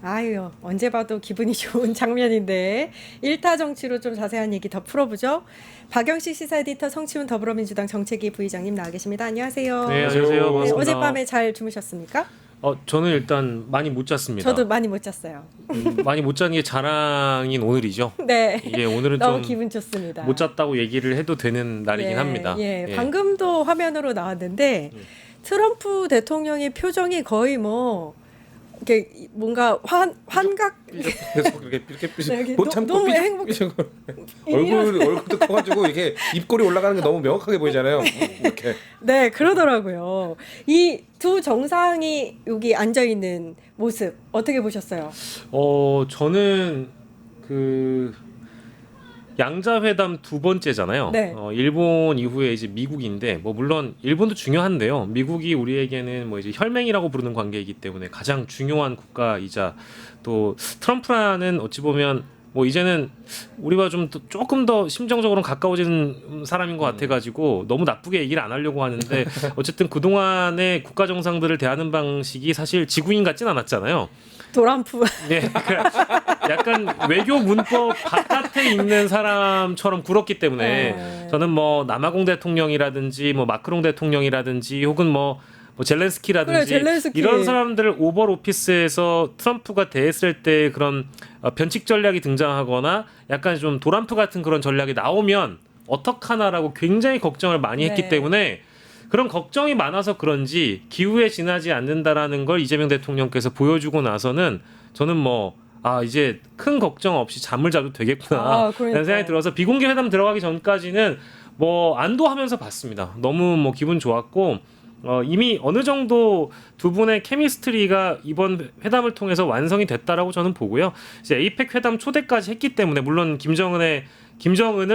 아유, 언제 봐도 기분이 좋은 장면인데 일타 정치로 좀 자세한 얘기 더 풀어보죠. 박영식 시사 에디터, 성치훈 더불어민주당 정책위 부의장님 나와 계십니다. 안녕하세요. 네, 안녕하세요. 네, 반갑습니다. 어젯밤에 잘 주무셨습니까? 저는 일단 많이 못 잤습니다. 저도 많이 못 잤어요. 많이 못 자는 게 자랑인 오늘이죠. 네. 이게 오늘은 너무 좀 기분 좋습니다. 못 잤다고 얘기를 해도 되는 날이긴 예, 합니다. 예, 예. 방금도 화면으로 나왔는데 트럼프 대통령의 표정이 거의 뭐 이렇게 뭔가 환각 그래서 그렇게 네, 여기 못 참고 너무 삐죽삐죽 얼굴도 커가지고 이게 입꼬리 올라가는 게 너무 명확하게 보이잖아요. 이렇게. 네, 그러더라고요. 이 두 정상이 여기 앉아 있는 모습 어떻게 보셨어요? 저는 그 양자회담 두 번째잖아요. 네. 일본 이후에 이제 미국인데 뭐 물론 일본도 중요한데요. 미국이 우리에게는 뭐 이제 혈맹이라고 부르는 관계이기 때문에 가장 중요한 국가이자 또 트럼프라는 어찌 보면 뭐 이제는 우리와 좀 조금 더 심정적으로는 가까워지는 사람인 것 같아가지고 너무 나쁘게 얘기를 안 하려고 하는데 어쨌든 그 동안의 국가 정상들을 대하는 방식이 사실 지구인 같진 않았잖아요. 도람프. 네, 약간 외교 문법 바깥에 있는 사람처럼 굴었기 때문에 저는 뭐 남아공 대통령이라든지 뭐 마크롱 대통령이라든지 혹은 뭐 젤렌스키라든지 그래, 젤렌스키. 이런 사람들을 오벌 오피스에서 트럼프가 대했을 때 그런 변칙 전략이 등장하거나 약간 좀 도람프 같은 그런 전략이 나오면 어떡하나라고 굉장히 걱정을 많이 했기 네. 때문에 그런 걱정이 많아서 그런지 기후에 지나지 않는다라는 걸 이재명 대통령께서 보여주고 나서는 저는 이제 큰 걱정 없이 잠을 자도 되겠구나 라는 생각이 들어서 비공개 회담 들어가기 전까지는 안도하면서 봤습니다. 너무 기분 좋았고 이미 어느 정도 두 분의 케미스트리가 이번 회담을 통해서 완성이 됐다라고 저는 보고요. 이제 에이펙 회담 초대까지 했기 때문에 물론 김정은을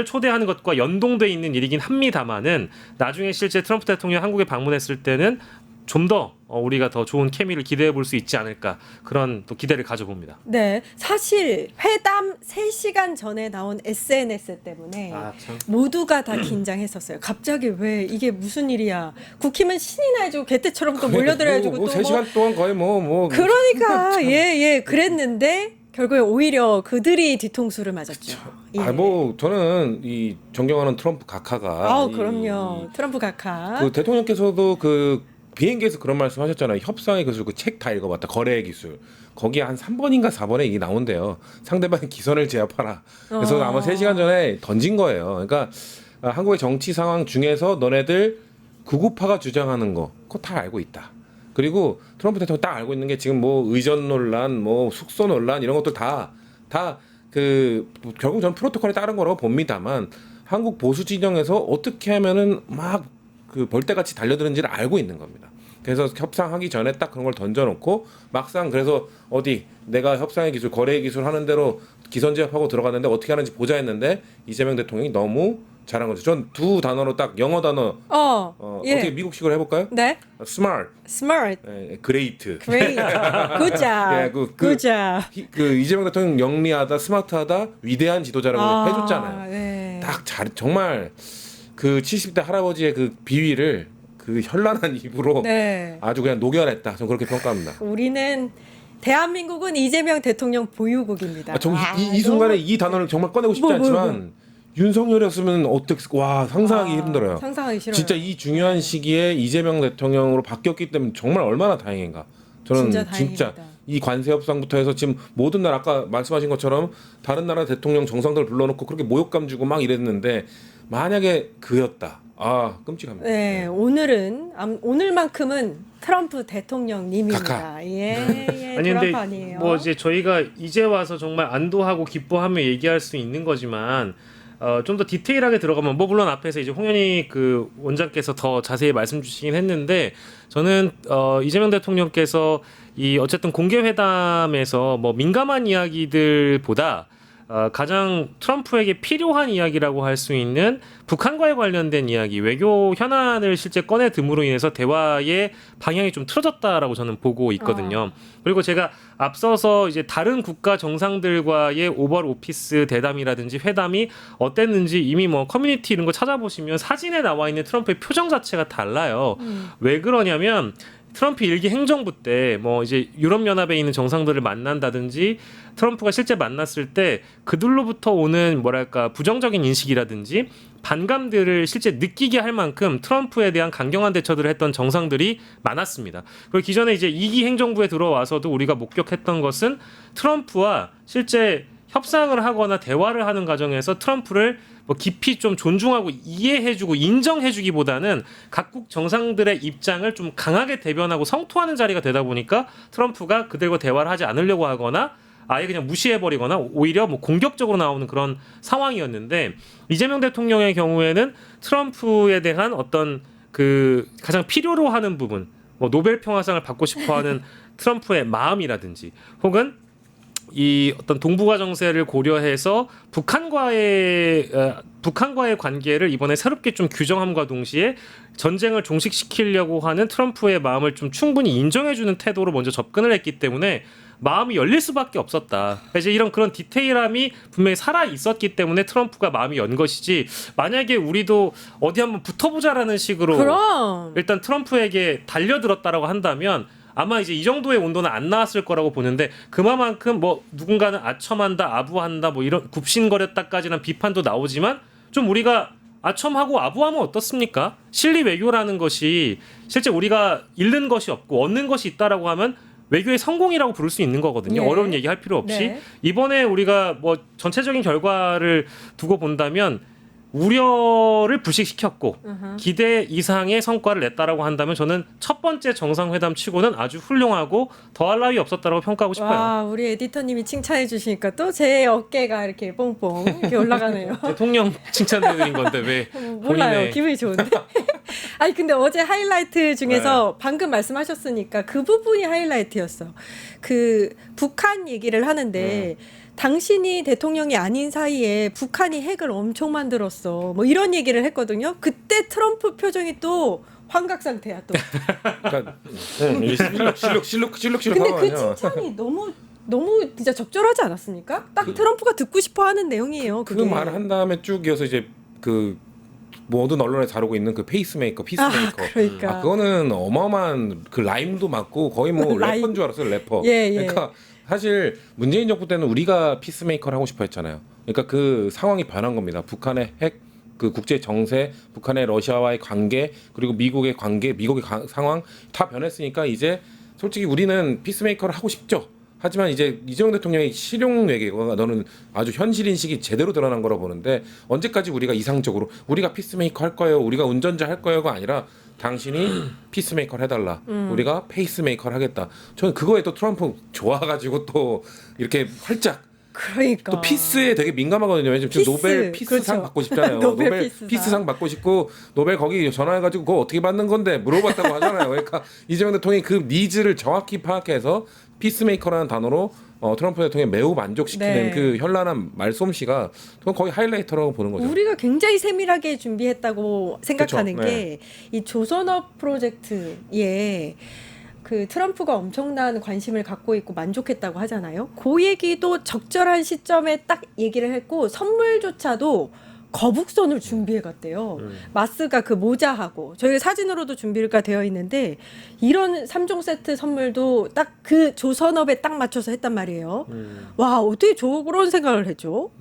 초대하는 것과 연동돼 있는 일이긴 합니다만은 나중에 실제 트럼프 대통령 한국에 방문했을 때는 좀 더 우리가 더 좋은 케미를 기대해 볼 수 있지 않을까 그런 또 기대를 가져봅니다. 네, 사실 회담 3시간 전에 나온 SNS 때문에 참. 모두가 다 긴장했었어요. 갑자기 왜 이게 무슨 일이야? 국힘은 신이나 해주고 개떼처럼 또 몰려들어가지고 뭐 또 3시간 동안 거의 그러니까 예 그랬는데 결국에 오히려 그들이 뒤통수를 맞았죠. 예. 저는 이 존경하는 트럼프 각하가 그럼요. 트럼프 각하. 그 대통령께서도 그 비행기에서 그런 말씀하셨잖아요. 협상의 기술 그 책 다 읽어봤다. 거래의 기술. 거기에 한 3번인가 4번에 이게 나온대요. 상대방의 기선을 제압하라. 그래서 아마 3시간 전에 던진 거예요. 그러니까 한국의 정치 상황 중에서 너네들 구구파가 주장하는 거 그거 다 알고 있다. 그리고 트럼프 대통령 딱 알고 있는 게 지금 의전 논란, 숙소 논란 이런 것들 다 결국 저는 프로토콜에 따른 거라고 봅니다만 한국 보수 진영에서 어떻게 하면은 막 벌떼같이 달려드는지를 알고 있는 겁니다. 그래서 협상하기 전에 딱 그런 걸 던져놓고 막상 그래서 내가 협상의 기술, 거래의 기술 하는 대로 기선 제압하고 들어갔는데 어떻게 하는지 보자 했는데 이재명 대통령이 너무 잘한 거죠. 전 두 단어로 딱 영어 단어 예. 어떻게 미국식으로 해볼까요? 네. Smart, Great. Good job. Good job. 이재명 대통령 영리하다, 스마트하다, 위대한 지도자라고 해줬잖아요. 네. 딱 정말 그 70대 할아버지의 그 비위를 그 현란한 입으로 아주 그냥 녹여냈다. 저는 그렇게 평가합니다. 우리는 대한민국은 이재명 대통령 보유국입니다. 이 순간에 이 단어를 정말 꺼내고 싶지 않지만 윤석열이었으면 상상하기 힘들어요. 상상하기 싫어요. 진짜 이 중요한 시기에 이재명 대통령으로 바뀌었기 때문에 정말 얼마나 다행인가. 저는 진짜 이 관세 협상부터 해서 지금 모든 나라 아까 말씀하신 것처럼 다른 나라 대통령 정상들 불러놓고 그렇게 모욕감 주고 막 이랬는데 만약에 그였다. 끔찍합니다. 네, 오늘만큼은 트럼프 대통령님입니다. 각하. 예, 아니 근데 트럼프 아니에요. 이제 저희가 이제 와서 정말 안도하고 기뻐하며 얘기할 수 있는 거지만 좀 더 디테일하게 들어가면 물론 앞에서 이제 홍현희 그 원장께서 더 자세히 말씀 주시긴 했는데 저는 이재명 대통령께서 이 어쨌든 공개 회담에서 민감한 이야기들보다 가장 트럼프에게 필요한 이야기라고 할 수 있는 북한과에 관련된 이야기, 외교 현안을 실제 꺼내 듬으로 인해서 대화의 방향이 좀 틀어졌다라고 저는 보고 있거든요. 그리고 제가 앞서서 이제 다른 국가 정상들과의 오벌 오피스 대담이라든지 회담이 어땠는지 이미 커뮤니티 이런 거 찾아보시면 사진에 나와 있는 트럼프의 표정 자체가 달라요. 왜 그러냐면 트럼프 일기 행정부 때 뭐 이제 유럽 연합에 있는 정상들을 만난다든지 트럼프가 실제 만났을 때 그들로부터 오는 뭐랄까 부정적인 인식이라든지 반감들을 실제 느끼게 할 만큼 트럼프에 대한 강경한 대처들을 했던 정상들이 많았습니다. 그리고 기존에 이제 2기 행정부에 들어와서도 우리가 목격했던 것은 트럼프와 실제 협상을 하거나 대화를 하는 과정에서 트럼프를 뭐 깊이 좀 존중하고 이해해주고 인정해주기보다는 각국 정상들의 입장을 좀 강하게 대변하고 성토하는 자리가 되다 보니까 트럼프가 그들과 대화를 하지 않으려고 하거나 아예 그냥 무시해버리거나 오히려 뭐 공격적으로 나오는 그런 상황이었는데 이재명 대통령의 경우에는 트럼프에 대한 어떤 그 가장 필요로 하는 부분 뭐 노벨 평화상을 받고 싶어하는 트럼프의 마음이라든지 혹은 이 어떤 동북아 정세를 고려해서 북한과의 관계를 이번에 새롭게 좀 규정함과 동시에 전쟁을 종식시키려고 하는 트럼프의 마음을 좀 충분히 인정해주는 태도로 먼저 접근을 했기 때문에 마음이 열릴 수밖에 없었다. 이제 이런 그런 디테일함이 분명히 살아 있었기 때문에 트럼프가 마음이 연 것이지 만약에 우리도 어디 한번 붙어보자라는 식으로 그럼. 일단 트럼프에게 달려들었다라고 한다면 아마 이제 이 정도의 온도는 안 나왔을 거라고 보는데 그만큼 뭐 누군가는 아첨한다, 아부한다, 뭐 이런 굽신거렸다까지는 비판도 나오지만 좀 우리가 아첨하고 아부하면 어떻습니까? 실리 외교라는 것이 실제 우리가 잃는 것이 없고 얻는 것이 있다라고 하면 외교의 성공이라고 부를 수 있는 거거든요. 네. 어려운 얘기할 필요 없이 네. 이번에 우리가 뭐 전체적인 결과를 두고 본다면 우려를 불식시켰고 기대 이상의 성과를 냈다라고 한다면 저는 첫 번째 정상회담 치고는 아주 훌륭하고 더할 나위 없었다라고 평가하고 싶어요. 와, 우리 에디터님이 칭찬해 주시니까 또 제 어깨가 이렇게 뽕뽕 이렇게 올라가네요. 대통령 칭찬해드린 건데 왜 몰라요. 본인의 기분이 좋은데. 아니 근데 어제 하이라이트 중에서 방금 말씀하셨으니까 그 부분이 하이라이트였어. 그 북한 얘기를 하는데 당신이 대통령이 아닌 사이에 북한이 핵을 엄청 만들었어. 뭐 이런 얘기를 했거든요. 그때 트럼프 표정이 또 환각 상태야 또. 그러니까 이게 실룩 근데 그 하거든요. 칭찬이 너무 진짜 적절하지 않았습니까? 딱 트럼프가 듣고 싶어하는 내용이에요. 그 그게. 말 한 다음에 쭉 이어서 이제 그 모든 언론에 다루고 있는 그 페이스메이커, 피스메이커. 그러니까. 그거는 어마어마한 그 라임도 맞고 거의 뭐 라임. 래퍼인 줄 알았어요, 래퍼. 예, 예. 그러니까 사실 문재인 정부 때는 우리가 피스메이커를 하고 싶어 했잖아요. 그러니까 그 상황이 변한 겁니다. 북한의 핵, 그 국제 정세, 북한의 러시아와의 관계, 그리고 미국의 관계, 미국의 상황 다 변했으니까 이제 솔직히 우리는 피스메이커를 하고 싶죠. 하지만 이제 이재명 대통령의 실용 외교가 너는 아주 현실 인식이 제대로 드러난 거라고 보는데 언제까지 우리가 이상적으로 우리가 피스메이커 할 거예요, 우리가 운전자 할 거예요가 아니라 당신이 피스메이커를 해달라, 우리가 페이스메이커를 하겠다. 저는 그거에 또 트럼프 좋아가지고 또 이렇게 활짝 그러니까. 또 피스에 되게 민감하거든요. 왜냐면 지금 피스, 노벨 피스상 그렇죠. 받고 싶잖아요. 노벨 피스상 받고 싶고 노벨 거기 전화해가지고 그거 어떻게 받는 건데 물어봤다고 하잖아요. 그러니까 이재명 대통령이 그 니즈를 정확히 파악해서 피스메이커라는 단어로 트럼프 대통령이 매우 만족시키는 네. 그 현란한 말솜씨가 그건 거의 하이라이터라고 보는 거죠. 우리가 굉장히 세밀하게 준비했다고 생각하는 그쵸, 게 이 조선업 프로젝트에 그 트럼프가 엄청난 관심을 갖고 있고 만족했다고 하잖아요. 그 얘기도 적절한 시점에 딱 얘기를 했고 선물조차도 거북선을 준비해 갔대요. 마스가 그 모자하고 저희 사진으로도 준비가 되어 있는데 이런 3종 세트 선물도 딱 그 조선업에 딱 맞춰서 했단 말이에요. 와, 어떻게 저런 생각을 했죠?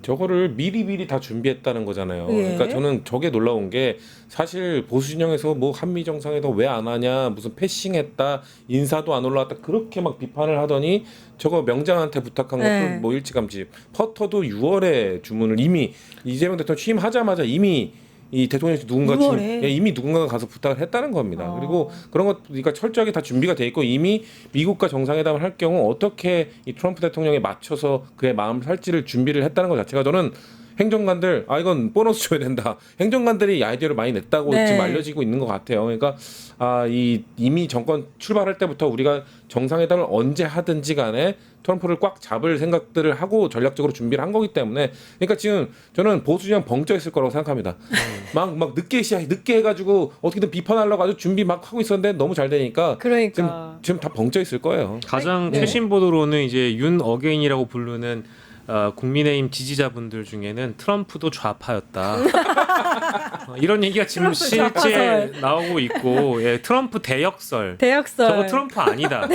저거를 미리 다 준비했다는 거잖아요. 예. 그러니까 저는 저게 놀라운 게 사실 보수 진영에서 뭐 한미 정상회담 왜 안 하냐, 무슨 패싱했다, 인사도 안 올라왔다 그렇게 막 비판을 하더니 저거 명장한테 부탁한 것도 네. 뭐 일찌감치. 퍼터도 6월에 주문을 이미 이재명 대통령 취임하자마자 이미 이 대통령이 누군가 6월에? 이미 누군가가 가서 부탁을 했다는 겁니다. 어. 그리고 그런 것 그러니까 철저하게 다 준비가 돼 있고 이미 미국과 정상회담을 할 경우 어떻게 이 트럼프 대통령에 맞춰서 그의 마음을 살지를 준비를 했다는 것 자체가 저는 행정관들 이건 보너스 줘야 된다. 행정관들이 이 아이디어를 많이 냈다고 네. 지금 알려지고 있는 것 같아요. 그러니까 이미 정권 출발할 때부터 우리가 정상회담을 언제 하든지 간에 트럼프를 꽉 잡을 생각들을 하고 전략적으로 준비를 한 거기 때문에 그러니까 지금 저는 보수 진영 벙쪄 있을 거라고 생각합니다. 막 늦게 해가지고 어떻게든 비판하려고 아주 준비 막 하고 있었는데 너무 잘 되니까 그러니까. 지금 다 벙쪄 있을 거예요. 가장 네. 최신 보도로는 이제 윤 어게인이라고 부르는 국민의힘 지지자분들 중에는 트럼프도 좌파였다. 이런 얘기가 지금 트럼프 실제 좌파설. 나오고 있고, 예, 트럼프 대역설. 대역설. 저거 트럼프 아니다.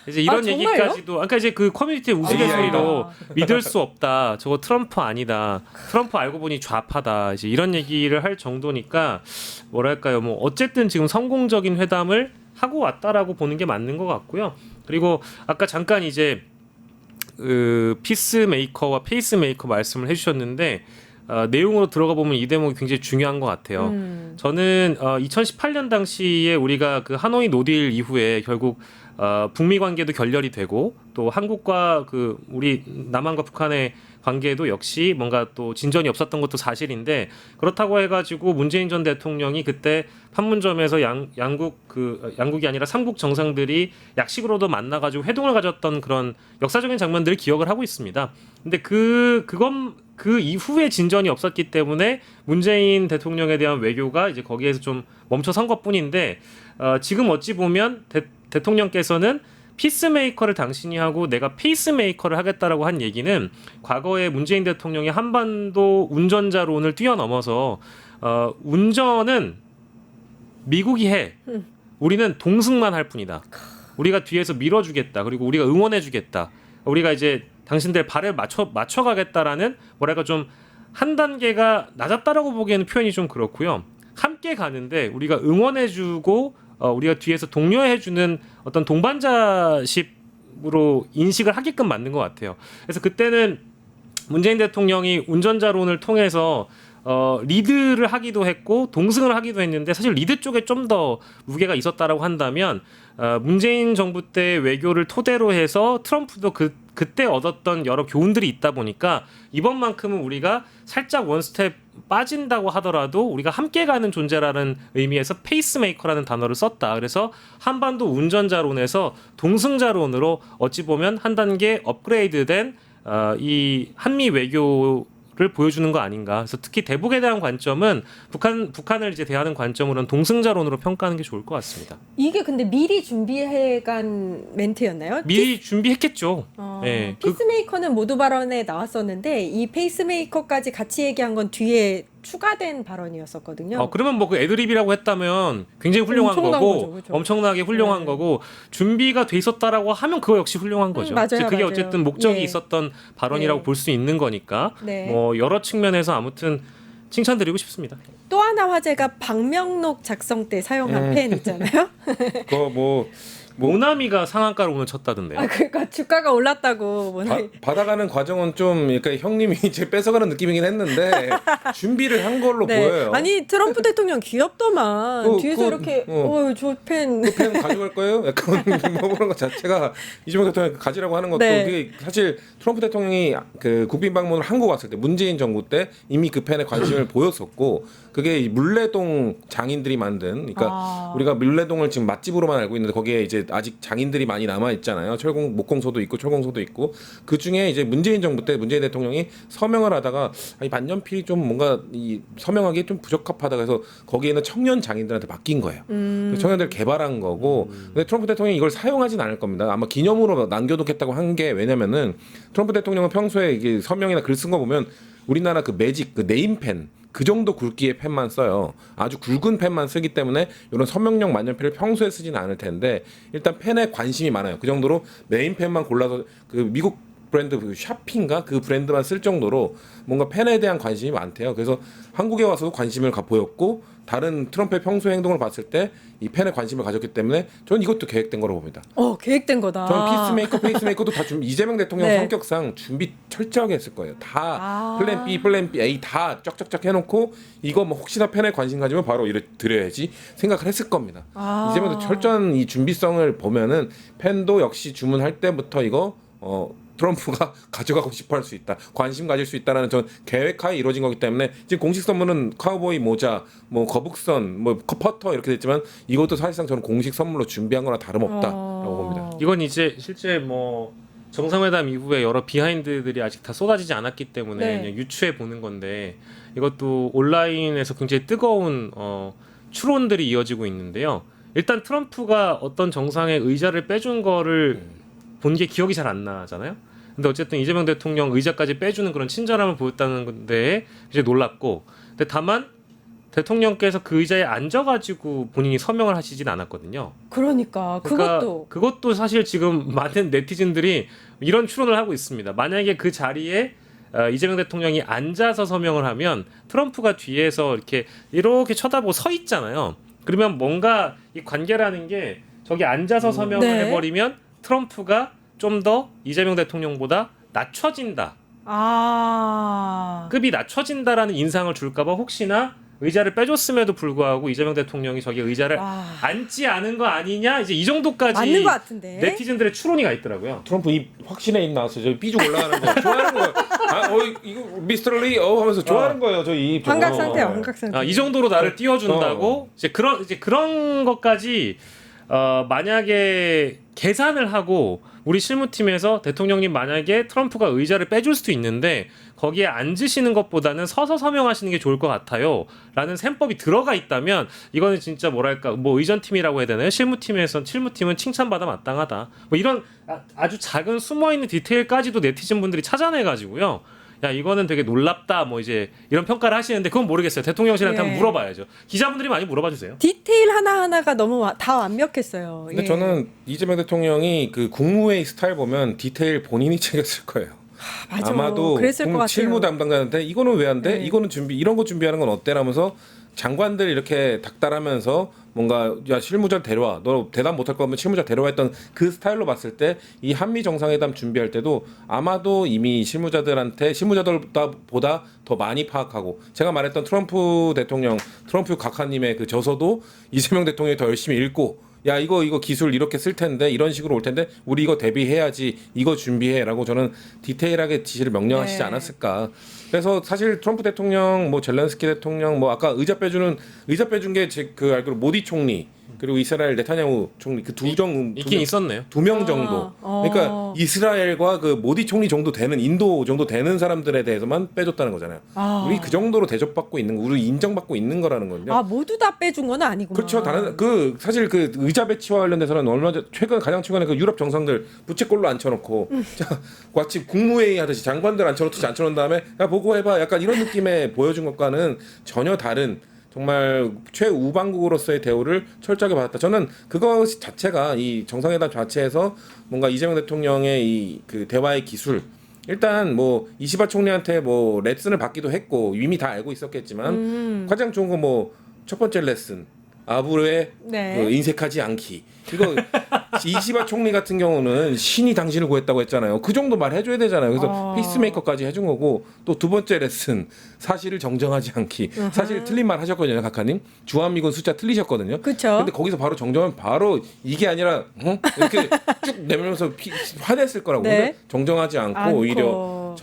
이제 이런 정말요? 얘기까지도 아까 이제 그 커뮤니티 우스갯소리로 아. 믿을 수 없다. 저거 트럼프 아니다. 트럼프 알고 보니 좌파다. 이제 이런 얘기를 할 정도니까 뭐랄까요? 뭐 어쨌든 지금 성공적인 회담을 하고 왔다라고 보는 게 맞는 것 같고요. 그리고 아까 잠깐 이제 피스메이커와 페이스메이커 말씀을 해주셨는데 내용으로 들어가 보면 이 대목이 굉장히 중요한 것 같아요. 저는 2018년 당시에 우리가 그 하노이 노딜 이후에 결국 북미 관계도 결렬이 되고 또 한국과 그 우리 남한과 북한의 관계도 역시 뭔가 또 진전이 없었던 것도 사실인데 그렇다고 해가지고 문재인 전 대통령이 그때 판문점에서 양국이 아니라 삼국 정상들이 약식으로도 만나가지고 회동을 가졌던 그런 역사적인 장면들을 기억을 하고 있습니다. 근데 그 이후에 진전이 없었기 때문에 문재인 대통령에 대한 외교가 이제 거기에서 좀 멈춰선 것뿐인데 지금 어찌 보면 대통령께서는 피스메이커를 당신이 하고 내가 페이스메이커를 하겠다라고 한 얘기는 과거에 문재인 대통령이 한반도 운전자론을 뛰어넘어서 운전은 미국이 해. 우리는 동승만 할 뿐이다. 우리가 뒤에서 밀어주겠다. 그리고 우리가 응원해주겠다. 우리가 이제 당신들 발을 맞춰가겠다라는 뭐랄까 좀 한 단계가 낮았다라고 보기에는 표현이 좀 그렇고요. 함께 가는데 우리가 응원해주고 우리가 뒤에서 독려해주는 어떤 동반자십으로 인식을 하게끔 만든 것 같아요. 그래서 그때는 문재인 대통령이 운전자론을 통해서 리드를 하기도 했고 동승을 하기도 했는데 사실 리드 쪽에 좀 더 무게가 있었다라고 한다면 문재인 정부 때 외교를 토대로 해서 트럼프도 그때 얻었던 여러 교훈들이 있다 보니까 이번만큼은 우리가 살짝 원스텝 빠진다고 하더라도 우리가 함께 가는 존재라는 의미에서 페이스메이커라는 단어를 썼다. 그래서 한반도 운전자론에서 동승자론으로 어찌 보면 한 단계 업그레이드된 이 한미 외교를 보여주는 거 아닌가. 그래서 특히 대북에 대한 관점은 북한을 이제 대하는 관점으로는 동승자론으로 평가하는 게 좋을 것 같습니다. 이게 근데 미리 준비해간 멘트였나요? 미리 준비했겠죠. 네. 피스메이커는 모두 발언에 나왔었는데 이 페이스메이커까지 같이 얘기한 건 뒤에 추가된 발언이었었거든요. 그러면 뭐 그 애드립이라고 했다면 굉장히 훌륭한 엄청난 거고 거죠, 그렇죠? 엄청나게 훌륭한 네. 거고 준비가 돼 있었다라고 하면 그거 역시 훌륭한 거죠. 맞아요, 그게 맞아요. 어쨌든 목적이 예. 있었던 발언이라고 네. 볼 수 있는 거니까 네. 뭐 여러 측면에서 아무튼 칭찬드리고 싶습니다. 또 하나 화제가 방명록 작성 때 사용한 펜 있잖아요. 그거 뭐 모나미가 상한가를 오늘 쳤다던데요. 그러니까 주가가 올랐다고 모나미. 받아가는 과정은 좀 그러니까 형님이 이제 뺏어가는 느낌이긴 했는데 준비를 한 걸로 보여요. 아니 트럼프 대통령 귀엽더만 뒤에서 이렇게 저 펜. 그 펜 가져갈 거예요? 약간 뭐 그런 것 자체가 이재명 대통령 가지라고 하는 것도 네. 그게 사실 트럼프 대통령이 그 국빈 방문을 한국 왔을 때 문재인 정부 때 이미 그 펜에 관심을 보였었고 그게 이 물레동 장인들이 만든 그러니까 우리가 물레동을 지금 맛집으로만 알고 있는데 거기에 이제 아직 장인들이 많이 남아 있잖아요. 목공소도 있고 철공소도 있고 그 중에 이제 문재인 정부 때 문재인 대통령이 서명을 하다가 이 만년필이 좀 뭔가 이 서명하기에 좀 부적합하다 그래서 거기에 있는 청년 장인들한테 맡긴 거예요. 그래서 청년들 개발한 거고 근데 트럼프 대통령이 이걸 사용하진 않을 겁니다. 아마 기념으로 남겨놓겠다고 한 게 왜냐면은 트럼프 대통령은 평소에 이게 서명이나 글 쓴 거 보면 우리나라 그 매직 그 네임펜 그 정도 굵기의 펜만 써요. 아주 굵은 펜만 쓰기 때문에 이런 서명용 만년필을 평소에 쓰지는 않을 텐데 일단 펜에 관심이 많아요. 그 정도로 네임펜만 골라서 그 미국 브랜드 그 샤핀가 그 브랜드만 쓸 정도로 뭔가 펜에 대한 관심이 많대요. 그래서 한국에 와서도 관심을 보였고 다른 트럼프의 평소 행동을 봤을 때 이 펜에 관심을 가졌기 때문에 저는 이것도 계획된 거라고 봅니다. 계획된 거다. 저는 피스메이커, 페이스메이커도 다 이재명 대통령 네. 성격상 준비 철저하게 했을 거예요. 다 플랜 B, 플랜 B, A 다 쫙쫙쫙 해놓고 이거 뭐 혹시나 펜에 관심 가지면 바로 이래 드려야지 생각을 했을 겁니다. 이재명도 철저한 이 준비성을 보면은 펜도 역시 주문할 때부터 이거 트럼프가 가져가고 싶어 할 수 있다. 관심 가질 수 있다라는 전 계획하에 이루어진 거기 때문에 지금 공식 선물은 카우보이 모자, 뭐 거북선, 뭐 퍼터 이렇게 됐지만 이것도 사실상 저는 공식 선물로 준비한 거나 다름없다라고 봅니다. 이건 이제 실제 뭐 정상회담 이후에 여러 비하인드들이 아직 다 쏟아지지 않았기 때문에 네. 그냥 유추해 보는 건데 이것도 온라인에서 굉장히 뜨거운 추론들이 이어지고 있는데요. 일단 트럼프가 어떤 정상의 의자를 빼준 거를 본 게 기억이 잘 안 나잖아요. 근데 어쨌든 이재명 대통령 의자까지 빼주는 그런 친절함을 보였다는 건데 이제 놀랍고, 근데 다만 대통령께서 그 의자에 앉아가지고 본인이 서명을 하시진 않았거든요. 그러니까 그것도 사실 지금 많은 네티즌들이 이런 추론을 하고 있습니다. 만약에 그 자리에 이재명 대통령이 앉아서 서명을 하면 트럼프가 뒤에서 이렇게 쳐다보고 서 있잖아요. 그러면 뭔가 이 관계라는 게 저기 앉아서 서명을 네. 해버리면 트럼프가 좀 더 이재명 대통령보다 낮춰진다. 급이 낮춰진다라는 인상을 줄까봐 혹시나 의자를 빼줬음에도 불구하고 이재명 대통령이 저기 의자를 앉지 않은 거 아니냐, 이제 이 정도까지 맞는 것 같은데. 네티즌들의 추론이 가 있더라고요. 트럼프 입 확신의 입 나왔어요. 저 삐죽 올라가는 거 좋아하는 거예요. 이거 미스터 리 하면서 좋아하는 거예요. 저 입. 환각 상태야, 환각 상태. 이 정도로 나를 띄워준다고 이제 그런 것까지 만약에 계산을 하고 우리 실무팀에서 대통령님 만약에 트럼프가 의자를 빼줄 수도 있는데 거기에 앉으시는 것보다는 서서 서명하시는 게 좋을 것 같아요 라는 셈법이 들어가 있다면 이거는 진짜 뭐랄까 뭐 의전팀이라고 해야 되나요? 실무팀은 칭찬받아 마땅하다. 뭐 이런 아주 작은 숨어있는 디테일까지도 네티즌 분들이 찾아내가지고요. 야 이거는 되게 놀랍다 뭐 이제 이런 평가를 하시는데 그건 모르겠어요. 대통령실한테 한번 물어봐야죠. 기자분들이 많이 물어봐 주세요. 디테일 하나하나가 너무 다 완벽했어요. 근데 저는 이재명 대통령이 그 국무회의 스타일 보면 디테일 본인이 챙겼을 거예요. 맞아. 아마도 그랬을 것 같아요. 실무 담당자한테 이거는 왜 안 돼? 이거는 이런 거 준비하는 건 어때라면서 장관들 이렇게 닥달하면서 뭔가 야 실무자 데려와, 너 대답 못할 거면 실무자 데려와 했던 그 스타일로 봤을 때 이 한미 정상회담 준비할 때도 아마도 이미 실무자들보다 더 많이 파악하고, 제가 말했던 트럼프 각하님의 그 저서도 이재명 대통령이 더 열심히 읽고 야 이거 기술 이렇게 쓸 텐데 이런 식으로 올 텐데 우리 이거 대비해야지, 이거 준비해라고 저는 디테일하게 지시를 명령하시지 않았을까. 그래서 사실 트럼프 대통령, 뭐 젤렌스키 대통령, 뭐 아까 의자 빼준 게 그 알기로 모디 총리 그리고 이스라엘 네타냐후 총리 그 있긴 있었네요. 2명 정도. 그러니까 이스라엘과 그 모디 총리 정도 되는, 인도 정도 되는 사람들에 대해서만 빼줬다는 거잖아요. 우리 그 정도로 대접받고 있는 거, 우리 인정받고 있는 거라는 건요. 모두 다 빼준 건 아니구나. 그렇죠. 사실 그 의자 배치와 관련돼서는 가장 최근에 그 유럽 정상들 부채꼴로 앉혀놓고 자 마치 국무회의 하듯이 장관들 앉혀놓은 다음에 야 보고 해봐, 약간 이런 느낌의 보여준 것과는 전혀 다른 정말 최우방국으로서의 대우를 철저하게 받았다. 저는 그거 자체가 이 정상회담 자체에서 뭔가 이재명 대통령의 이 그 대화의 기술, 일단 뭐 이시바 총리한테 뭐 레슨을 받기도 했고 이미 다 알고 있었겠지만 가장 좋은 건 뭐 첫 번째 레슨 아부르에 그 인색하지 않기. 이거 이시바 총리 같은 경우는 신이 당신을 구했다고 했잖아요. 그 정도 말 해줘야 되잖아요. 그래서 페이스메이커까지 해준 거고, 또 두 번째 레슨 사실을 정정하지 않기. 사실 틀린 말 하셨거든요, 각하님. 주한미군 숫자 틀리셨거든요. 그렇죠. 근데 거기서 바로 정정하면 바로 이게 아니라 이렇게 쭉 내밀면서 화냈을 거라고. 근데 정정하지 않고 오히려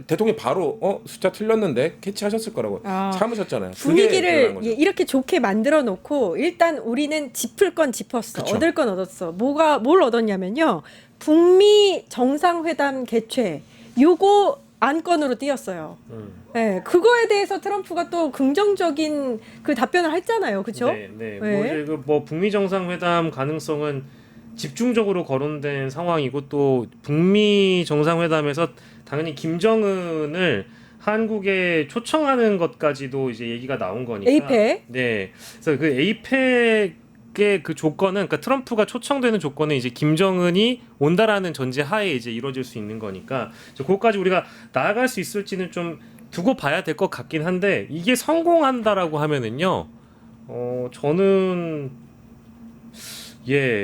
대통령이 바로 숫자 틀렸는데 캐치하셨을 거라고 참으셨잖아요. 분위기를 이렇게 좋게 만들어 놓고 일단 우리는 짚을 건 짚었어. 그쵸. 얻을 건 얻었어. 뭘 얻었냐면요. 북미 정상회담 개최 요거 안건으로 띄었어요. 네, 그거에 대해서 트럼프가 또 긍정적인 그 답변을 했잖아요. 그렇죠? 네. 뭐 북미 정상회담 가능성은 집중적으로 거론된 상황이고, 또 북미 정상회담에서 당연히 김정은을 한국에 초청하는 것까지도 이제 얘기가 나온 거니까. 에이펙. 네. 그래서 그 에이펙의 그 조건은, 그러니까 트럼프가 초청되는 조건은 이제 김정은이 온다라는 전제 하에 이제 이루어질 수 있는 거니까. 그것까지 우리가 나아갈 수 있을지는 좀 두고 봐야 될 것 같긴 한데, 이게 성공한다라고 하면은요. 저는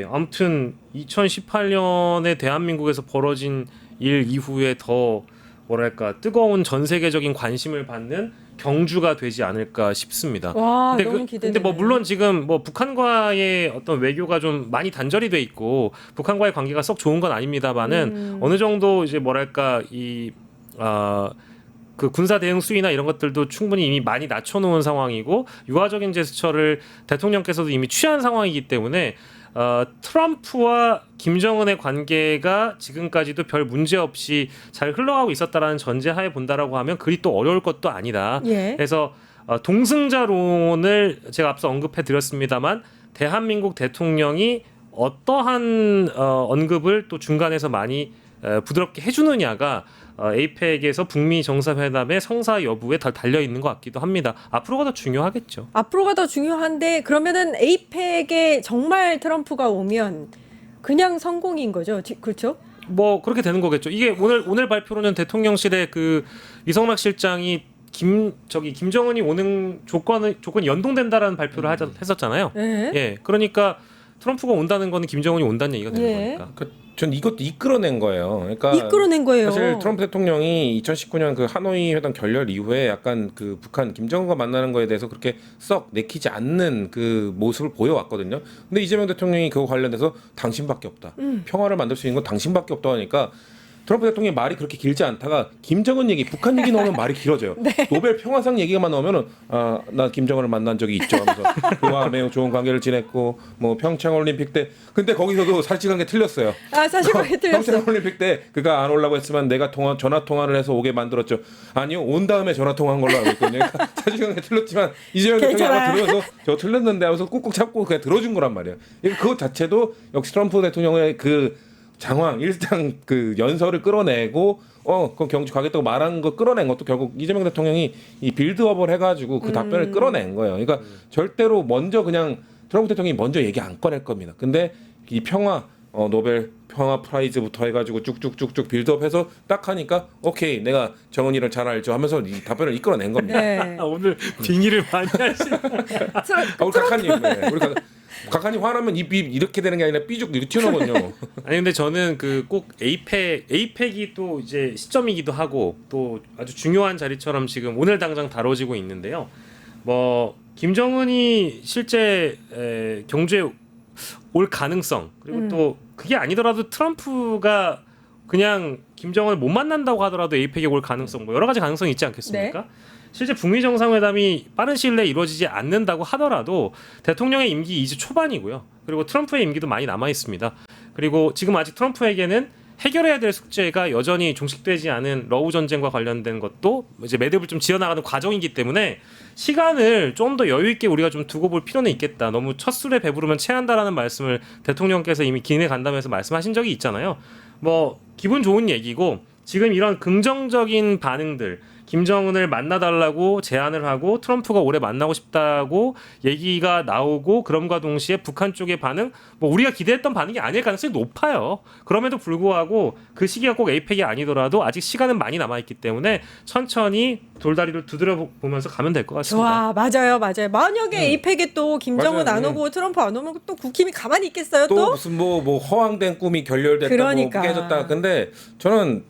아무튼 2018년에 대한민국에서 벌어진 일 이후에 더 뭐랄까 뜨거운 전 세계적인 관심을 받는 경주가 되지 않을까 싶습니다. 와, 너무 기대되네. 근데 뭐 물론 지금 뭐 북한과의 어떤 외교가 좀 많이 단절이 돼 있고 북한과의 관계가 썩 좋은 건 아닙니다만은 어느 정도 이제 뭐랄까 그 군사 대응 수위나 이런 것들도 충분히 이미 많이 낮춰놓은 상황이고, 유화적인 제스처를 대통령께서도 이미 취한 상황이기 때문에 트럼프와 김정은의 관계가 지금까지도 별 문제 없이 잘 흘러가고 있었다라는 전제하에 본다라고 하면 그리 또 어려울 것도 아니다. 그래서 동승자론을 제가 앞서 언급해 드렸습니다만, 대한민국 대통령이 어떠한 언급을 또 중간에서 많이 부드럽게 해주느냐가 에이펙에서 북미 정상회담의 성사 여부에 다 달려 있는 것 같기도 합니다. 앞으로가 더 중요하겠죠. 앞으로가 더 중요한데 그러면은 에이펙에 정말 트럼프가 오면 그냥 성공인 거죠, 그렇죠? 뭐 그렇게 되는 거겠죠. 이게 오늘 발표로는 대통령실의 그 이성락 실장이 김정은이 오는 조건이 연동된다라는 발표를 했었잖아요. 네. 예, 그러니까 트럼프가 온다는 거는 김정은이 온다는 얘기가 되는 예. 거니까. 전 이것도 이끌어낸 거예요. 그러니까 이끌어낸 거예요. 사실 트럼프 대통령이 2019년 그 하노이 회담 결렬 이후에 약간 그 북한 김정은과 만나는 거에 대해서 그렇게 썩 내키지 않는 그 모습을 보여왔거든요. 근데 이재명 대통령이 그거 관련돼서 당신밖에 없다. 평화를 만들 수 있는 건 당신밖에 없다 하니까 트럼프 대통령의 말이 그렇게 길지 않다가 김정은 얘기, 북한 얘기 나오면 말이 길어져요. 네. 노벨 평화상 얘기가만 나오면은 나 김정은을 만난 적이 있죠 하면서 그와 매우 좋은 관계를 지냈고 뭐 평창 올림픽 때 근데 거기서도 살찌간 게 틀렸어요. 사실관계 틀렸어. 평창 올림픽 때 그가 안 오려고 했지만 내가 전화 통화를 해서 오게 만들었죠. 아니요, 온 다음에 전화 통화한 걸로 알고 있거든요. 사실관계 가 틀렸지만 이재명 대통령이 아마 들으면서 저 틀렸는데 하면서 꾹꾹 참고 그냥 들어준 거란 말이에요. 그것 자체도 역시 트럼프 대통령의 그 장황 일상 그 연설을 끌어내고 그럼 경주 가겠다고 말한 거 끌어낸 것도 결국 이재명 대통령이 이 빌드업을 해가지고 그 답변을 끌어낸 거예요. 그러니까 절대로 먼저 그냥 트럼프 대통령이 먼저 얘기 안 꺼낼 겁니다. 근데 이 평화 노벨 평화 프라이즈부터 해가지고 쭉쭉쭉쭉 빌드업해서 딱 하니까 오케이 내가 정은이를 잘 알죠 하면서 이 답변을 이끌어낸 겁니다. 네. 오늘 빙의를 많이 하시네. 우리 각하님, 우리 각하님 화나면 입 이렇게 되는 게 아니라 삐죽 이렇게 튀어나오거든요. 아니 근데 저는 그 꼭 에이펙이 또 이제 시점이기도 하고 또 아주 중요한 자리처럼 지금 오늘 당장 다뤄지고 있는데요. 뭐 김정은이 실제 경주에 올 가능성 그리고 또 그게 아니더라도 트럼프가 그냥 김정은을 못 만난다고 하더라도 에이펙에 올 가능성 뭐 여러 가지 가능성이 있지 않겠습니까? 네. 실제 북미 정상회담이 빠른 시일 내에 이루어지지 않는다고 하더라도 대통령의 임기 이제 초반이고요. 그리고 트럼프의 임기도 많이 남아 있습니다. 그리고 지금 아직 트럼프에게는 해결해야 될 숙제가 여전히 종식되지 않은 러우 전쟁과 관련된 것도 이제 매듭을 좀 지어나가는 과정이기 때문에 시간을 좀 더 여유 있게 우리가 좀 두고 볼 필요는 있겠다. 너무 첫 술에 배부르면 체한다라는 말씀을 대통령께서 이미 기내 간담회에서 말씀하신 적이 있잖아요. 뭐 기분 좋은 얘기고 지금 이런 긍정적인 반응들 김정은을 만나달라고 제안을 하고 트럼프가 올해 만나고 싶다고 얘기가 나오고 그럼과 동시에 북한 쪽의 반응 뭐 우리가 기대했던 반응이 아닐 가능성이 높아요. 그럼에도 불구하고 그 시기가 꼭 에이펙이 아니더라도 아직 시간은 많이 남아있기 때문에 천천히 돌다리를 두드려 보면서 가면 될 것 같습니다. 와 맞아요. 만약에 에이펙에 또 김정은 맞아요. 안 오고 트럼프 안 오면 또 국힘이 가만히 있겠어요? 또 또? 무슨 뭐 허황된 꿈이 결렬됐다 그러니까. 뭐 깨졌다. 근데 저는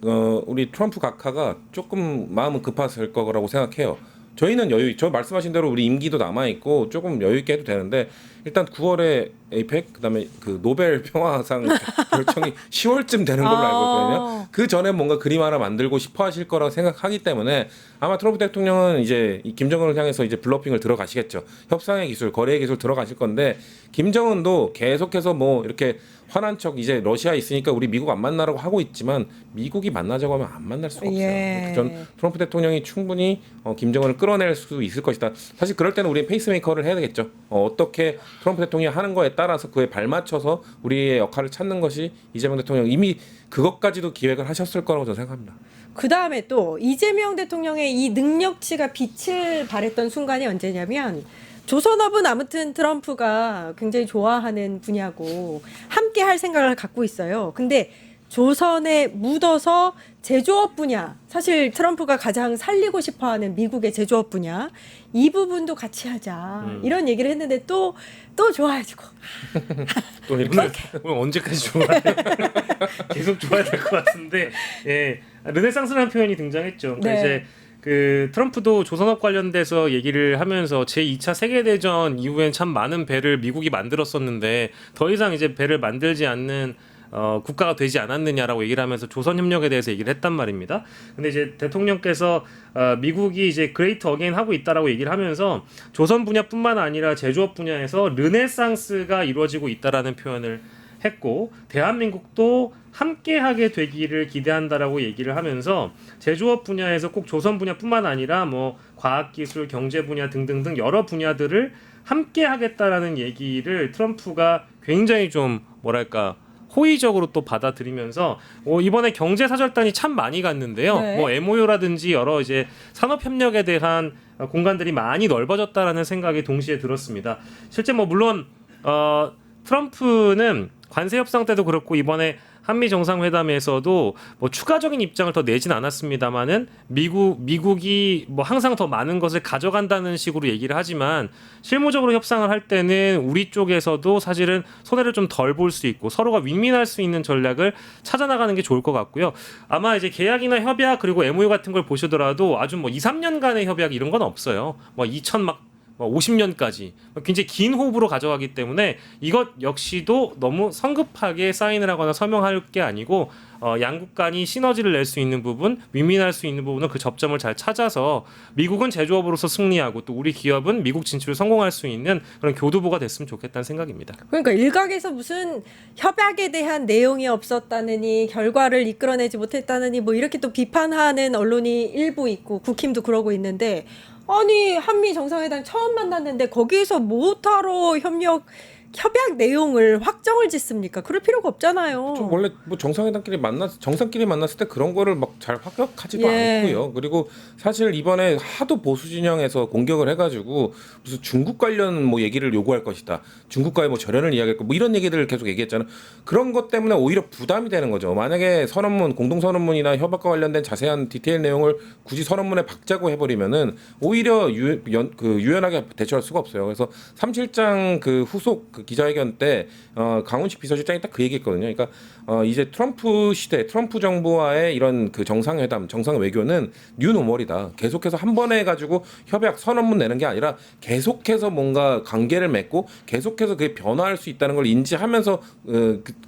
우리 트럼프 각하가 조금 마음은 급했을 거라고 생각해요. 저희는 저 말씀하신 대로 우리 임기도 남아 있고 조금 여유 있게 해도 되는데 일단 9월에 에이펙 그다음에 그 노벨 평화상 결정이 10월쯤 되는 걸로 알고 있거든요. 그 전에 뭔가 그림 하나 만들고 싶어 하실 거라고 생각하기 때문에 아마 트럼프 대통령은 이제 이 김정은을 향해서 이제 블러핑을 들어가시겠죠. 협상의 기술, 거래의 기술 들어가실 건데 김정은도 계속해서 뭐 이렇게 화난 척 이제 러시아 있으니까 우리 미국 안 만나라고 하고 있지만 미국이 만나자고 하면 안 만날 수가 없어요. 예. 전 트럼프 대통령이 충분히 김정은을 끌어낼 수 있을 것이다. 사실 그럴 때는 우리는 페이스메이커를 해야 되겠죠. 어떻게 트럼프 대통령이 하는 거에 따라서 그에 발맞춰서 우리의 역할을 찾는 것이 이재명 대통령 이미 그것까지도 기획을 하셨을 거라고 저는 생각합니다. 그 다음에 또 이재명 대통령의 이 능력치가 빛을 발했던 순간이 언제냐면 조선업은 아무튼 트럼프가 굉장히 좋아하는 분야고 함께 할 생각을 갖고 있어요. 근데 조선에 묻어서 제조업 분야, 사실 트럼프가 가장 살리고 싶어하는 미국의 제조업 분야 이 부분도 같이 하자 이런 얘기를 했는데 또 좋아해주고 또 이렇게 오늘 언제까지 좋아해요? 계속 좋아야 될 것 같은데 예 르네상스라는 표현이 등장했죠. 그러니까 네. 이제 그 트럼프도 조선업 관련돼서 얘기를 하면서 제2차 세계대전 이후엔 참 많은 배를 미국이 만들었었는데 더 이상 이제 배를 만들지 않는 국가가 되지 않았느냐라고 얘기를 하면서 조선 협력에 대해서 얘기를 했단 말입니다. 근데 이제 대통령께서 미국이 이제 그레이트 어게인 하고 있다라고 얘기를 하면서 조선 분야뿐만 아니라 제조업 분야에서 르네상스가 이루어지고 있다라는 표현을 했고 대한민국도 함께하게 되기를 기대한다라고 얘기를 하면서 제조업 분야에서 꼭 조선 분야뿐만 아니라 뭐 과학기술, 경제 분야 등등등 여러 분야들을 함께하겠다라는 얘기를 트럼프가 굉장히 좀 뭐랄까 호의적으로 또 받아들이면서 이번에 경제사절단이 참 많이 갔는데요. 네. 뭐 MOU라든지 여러 이제 산업협력에 대한 공간들이 많이 넓어졌다라는 생각이 동시에 들었습니다. 실제 뭐 물론 트럼프는 관세 협상 때도 그렇고 이번에 한미 정상회담에서도 뭐 추가적인 입장을 더 내진 않았습니다만은 미국이 뭐 항상 더 많은 것을 가져간다는 식으로 얘기를 하지만 실무적으로 협상을 할 때는 우리 쪽에서도 사실은 손해를 좀 덜 볼 수 있고 서로가 윈윈할 수 있는 전략을 찾아 나가는 게 좋을 것 같고요. 아마 이제 계약이나 협약 그리고 MOU 같은 걸 보시더라도 아주 뭐 2, 3년간의 협약 이런 건 없어요. 뭐 50년까지 굉장히 긴 호흡으로 가져가기 때문에 이것 역시도 너무 성급하게 사인을 하거나 서명할 게 아니고 양국 간이 시너지를 낼 수 있는 부분, 윈윈할 수 있는 부분은 그 접점을 잘 찾아서 미국은 제조업으로서 승리하고 또 우리 기업은 미국 진출을 성공할 수 있는 그런 교두보가 됐으면 좋겠다는 생각입니다. 그러니까 일각에서 무슨 협약에 대한 내용이 없었다느니 결과를 이끌어내지 못했다느니 뭐 이렇게 또 비판하는 언론이 일부 있고 국힘도 그러고 있는데 아니 한미 정상회담 처음 만났는데 거기에서 뭐하러 협약 내용을 확정을 짓습니까? 그럴 필요가 없잖아요. 좀 원래 뭐 정상끼리 만났을 때 그런 거를 막 잘 확격하지도 않고요. 그리고 사실 이번에 하도 보수 진영에서 공격을 해가지고 무슨 중국 관련 뭐 얘기를 요구할 것이다. 중국과의 뭐 절연을 이야기할 거 뭐 이런 얘기들을 계속 얘기했잖아. 그런 것 때문에 오히려 부담이 되는 거죠. 만약에 선언문, 공동선언문이나 협약과 관련된 자세한 디테일 내용을 굳이 선언문에 박자고 해버리면은 오히려 유연하게 대처할 수가 없어요. 그래서 3실장 그 후속 그 기자회견 때 강훈식 비서실장이 딱 그 얘기했거든요. 그러니까 이제 트럼프 시대, 트럼프 정부와의 이런 그 정상회담, 정상 외교는 뉴노멀이다. 계속해서 한 번에 가지고 협약 선언문 내는 게 아니라 계속해서 뭔가 관계를 맺고 계속해서 그게 변화할 수 있다는 걸 인지하면서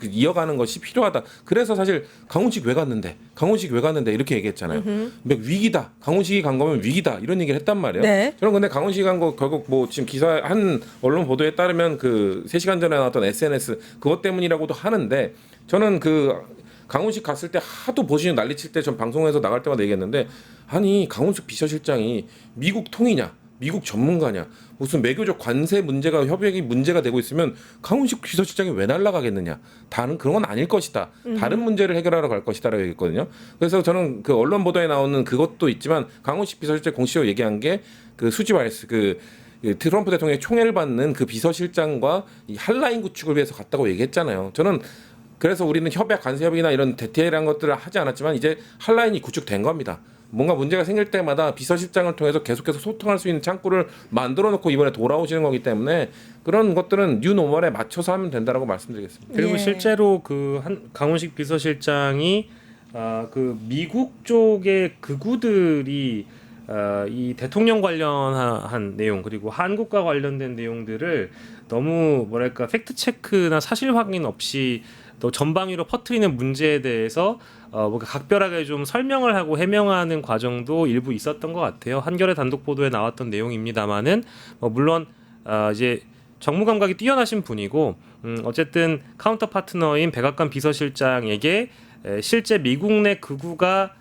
이어가는 것이 필요하다. 그래서 사실 강훈식 왜 갔는데 이렇게 얘기했잖아요. 위기다. 강훈식이 간 거면 위기다. 이런 얘기를 했단 말이에요. 네. 저는 근데 강훈식이 간 거 결국 뭐 지금 기사 한 언론 보도에 따르면 그 3시간 전에 나왔던 SNS 그것 때문이라고도 하는데 저는 그 강훈식 갔을 때 하도 보시는 난리칠 때 전 방송에서 나갈 때마다 얘기했는데 아니 강훈식 비서실장이 미국 통이냐 미국 전문가냐 무슨 외교적 관세 문제가 협약이 문제가 되고 있으면 강훈식 비서실장이 왜 날아가겠느냐 다른 그런 건 아닐 것이다 다른 문제를 해결하러 갈 것이다라고 얘기했거든요. 그래서 저는 그 언론 보도에 나오는 그것도 있지만 강훈식 비서실장 공식적으로 얘기한 게 그 수지 바이스 그 트럼프 대통령의 총애를 받는 그 비서실장과 이 한라인 구축을 위해서 갔다고 얘기했잖아요. 저는 그래서 우리는 협약, 관세협의나 이런 디테일한 것들을 하지 않았지만 이제 한라인이 구축된 겁니다. 뭔가 문제가 생길 때마다 비서실장을 통해서 계속해서 소통할 수 있는 창구를 만들어 놓고 이번에 돌아오시는 거기 때문에 그런 것들은 뉴노멀에 맞춰서 하면 된다라고 말씀드리겠습니다. 그리고 예. 실제로 그 강훈식 비서실장이 그 미국 쪽의 극우들이 이 대통령 관련한 내용 그리고 한국과 관련된 내용들을 너무 뭐랄까 팩트 체크나 사실 확인 없이 또 전방위로 퍼뜨리는 문제에 대해서 뭔가 각별하게 좀 설명을 하고 해명하는 과정도 일부 있었던 것 같아요. 한겨레 단독 보도에 나왔던 내용입니다만은 물론 이제 정무 감각이 뛰어나신 분이고 어쨌든 카운터 파트너인 백악관 비서실장에게 실제 미국 내 극우가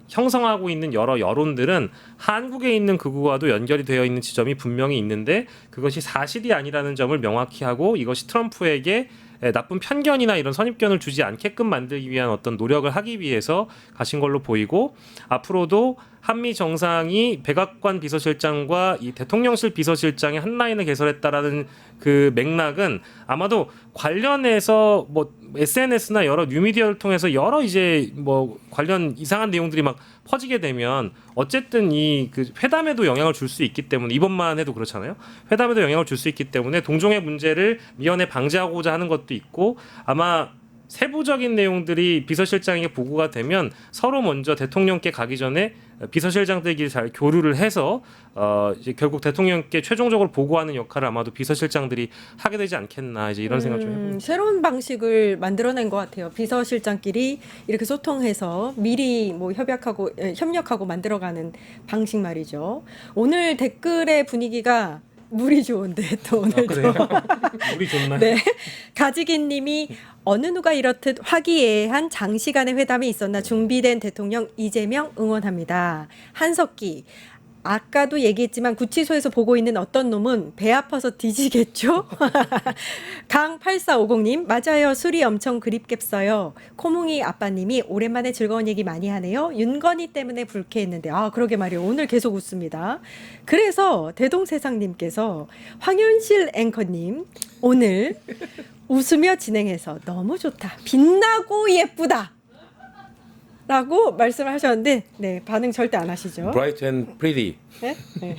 형성하고 있는 여러 여론들은 한국에 있는 극우와도 연결이 되어 있는 지점이 분명히 있는데 그것이 사실이 아니라는 점을 명확히 하고 이것이 트럼프에게 나쁜 편견이나 이런 선입견을 주지 않게끔 만들기 위한 어떤 노력을 하기 위해서 가신 걸로 보이고 앞으로도 한미 정상이 백악관 비서실장과 이 대통령실 비서실장의 한 라인을 개설했다라는 그 맥락은 아마도 관련해서 뭐 SNS나 여러 뉴미디어를 통해서 여러 이제 뭐 관련 이상한 내용들이 막 퍼지게 되면 어쨌든 이 그 회담에도 영향을 줄 수 있기 때문에 이번만 해도 그렇잖아요. 회담에도 영향을 줄 수 있기 때문에 동종의 문제를 미연에 방지하고자 하는 것도 있고 아마 세부적인 내용들이 비서실장에게 보고가 되면 서로 먼저 대통령께 가기 전에 비서실장들끼리 잘 교류를 해서 이제 결국 대통령께 최종적으로 보고하는 역할을 아마도 비서실장들이 하게 되지 않겠나 이제 이런 생각 좀 해봅니다. 새로운 방식을 만들어낸 것 같아요. 비서실장끼리 이렇게 소통해서 미리 뭐 협력하고 만들어가는 방식 말이죠. 오늘 댓글의 분위기가 물이 좋은데 또 오늘도 그래요? 우리 좋나요? 네. 가지기님이 어느 누가 이렇듯 화기애애한 장시간의 회담이 있었나 준비된 대통령 이재명 응원합니다. 한석기 아까도 얘기했지만 구치소에서 보고 있는 어떤 놈은 배 아파서 뒤지겠죠? 강8450님, 맞아요. 술이 엄청 그립겠어요. 코뭉이 아빠님이 오랜만에 즐거운 얘기 많이 하네요. 윤건이 때문에 불쾌했는데, 아, 그러게 말이에요. 오늘 계속 웃습니다. 그래서 대동세상님께서 황윤실 앵커님, 오늘 웃으며 진행해서 너무 좋다. 빛나고 예쁘다. 라고 말씀을 하셨는데, 네, 반응 절대 안 하시죠? Bright and pretty. 네? 네.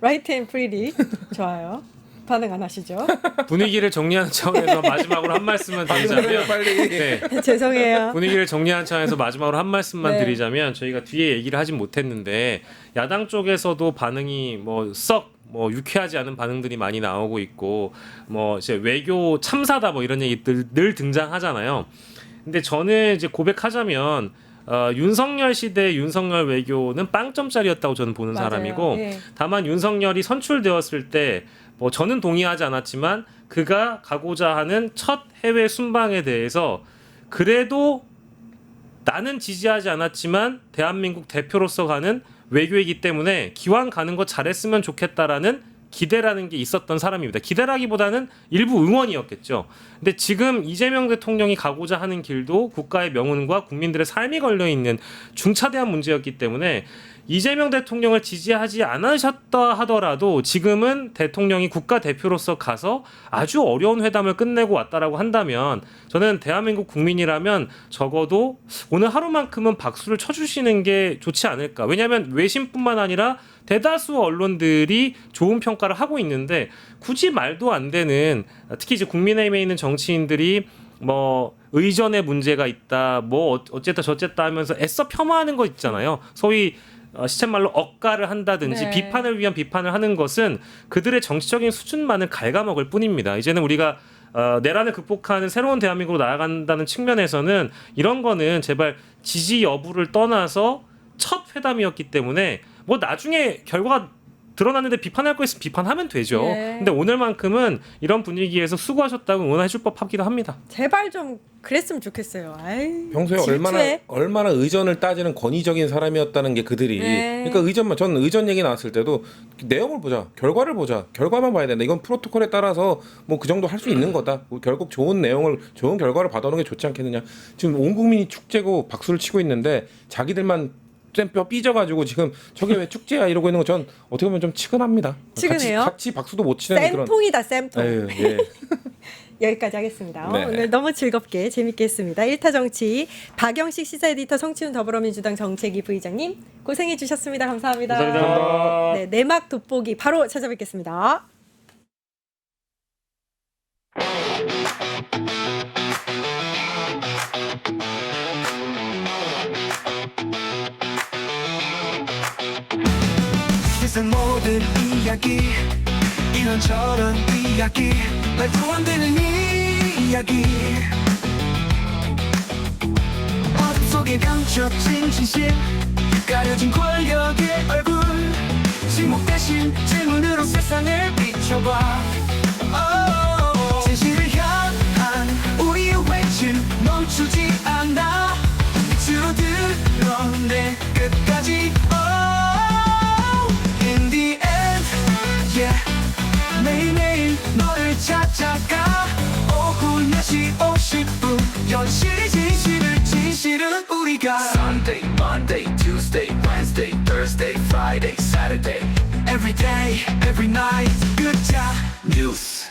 Right and pretty. 좋아요. 반응 안 하시죠? 분위기를 정리하는 차원에서 마지막으로 한 말씀만 드리자면 빨리. 네. 죄송해요. 분위기를 정리하는 차원에서 마지막으로 한 말씀만 네. 드리자면 저희가 뒤에 얘기를 하진 못했는데 야당 쪽에서도 반응이 뭐 유쾌하지 않은 반응들이 많이 나오고 있고 뭐 이제 외교 참사다 뭐 이런 얘기들 늘 등장하잖아요. 근데 저는 이제 고백하자면 윤석열 시대 윤석열 외교는 빵점짜리였다고 저는 보는 맞아요. 사람이고 예. 다만 윤석열이 선출되었을 때 뭐 저는 동의하지 않았지만 그가 가고자 하는 첫 해외 순방에 대해서 그래도 나는 지지하지 않았지만 대한민국 대표로서 가는 외교이기 때문에 기왕 가는 거 잘했으면 좋겠다라는 기대라는 게 있었던 사람입니다. 기대라기보다는 일부 응원이었겠죠. 근데 지금 이재명 대통령이 가고자 하는 길도 국가의 명운과 국민들의 삶이 걸려있는 중차대한 문제였기 때문에 이재명 대통령을 지지하지 않으셨다 하더라도 지금은 대통령이 국가대표로서 가서 아주 어려운 회담을 끝내고 왔다라고 한다면 저는 대한민국 국민이라면 적어도 오늘 하루만큼은 박수를 쳐주시는 게 좋지 않을까. 왜냐하면 외신뿐만 아니라 대다수 언론들이 좋은 평가를 하고 있는데 굳이 말도 안 되는 특히 이제 국민의힘에 있는 정치인들이 뭐 의전에 문제가 있다 뭐 어쨌다 저쨌다 하면서 애써 폄하하는 거 있잖아요. 소위 시쳇말로 억가를 한다든지 네. 비판을 위한 비판을 하는 것은 그들의 정치적인 수준만을 갉아먹을 뿐입니다. 이제는 우리가 내란을 극복하는 새로운 대한민국으로 나아간다는 측면에서는 이런 거는 제발 지지 여부를 떠나서 첫 회담이었기 때문에 뭐 나중에 결과가 드러났는데 비판할 거 있으면 비판하면 되죠. 네. 근데 오늘만큼은 이런 분위기에서 수고하셨다고 응원해줄 법하기도 합니다. 제발 좀 그랬으면 좋겠어요. 아이, 평소에 질투해. 얼마나 의전을 따지는 권위적인 사람이었다는 게 그들이. 네. 그러니까 저는 의전 얘기 나왔을 때도 내용을 보자, 결과를 보자, 결과만 봐야 된다. 이건 프로토콜에 따라서 뭐 그 정도 할 수 있는 거다. 뭐 결국 좋은 결과를 받아오는 게 좋지 않겠느냐. 지금 온 국민이 축제고 박수를 치고 있는데 자기들만 뼈 삐져가지고 지금 저게 왜 축제야 이러고 있는 거 전 어떻게 보면 좀 치근합니다. 치근해요? 같이 박수도 못 치는 그런. 쌤통이다, 쌤통. 에휴, 예. 여기까지 하겠습니다. 네. 오늘 너무 즐겁게 재밌게 했습니다. 1타 정치 박영식 시사 에디터 성치훈 더불어민주당 정책위 부의장님 고생해 주셨습니다. 감사합니다. 감사합니다. 네, 내막 돋보기 바로 찾아뵙겠습니다. 세상 모든 이야기 이런저런 이야기 말도 안 되는 이야기 어둠 속에 감춰진 진실 가려진 권력의 얼굴 침묵 대신 질문으로 세상을 비춰봐 진실을 향한 우리의 외침 멈추지 않아 밑으로 드러내 끝까지 In the end, yeah 매일매일 너를 찾아가 오후 4시 50분 현실이 진실은 우리가 Sunday, Monday, Tuesday, Wednesday, Thursday, Friday, Saturday Every day, every night, good job, news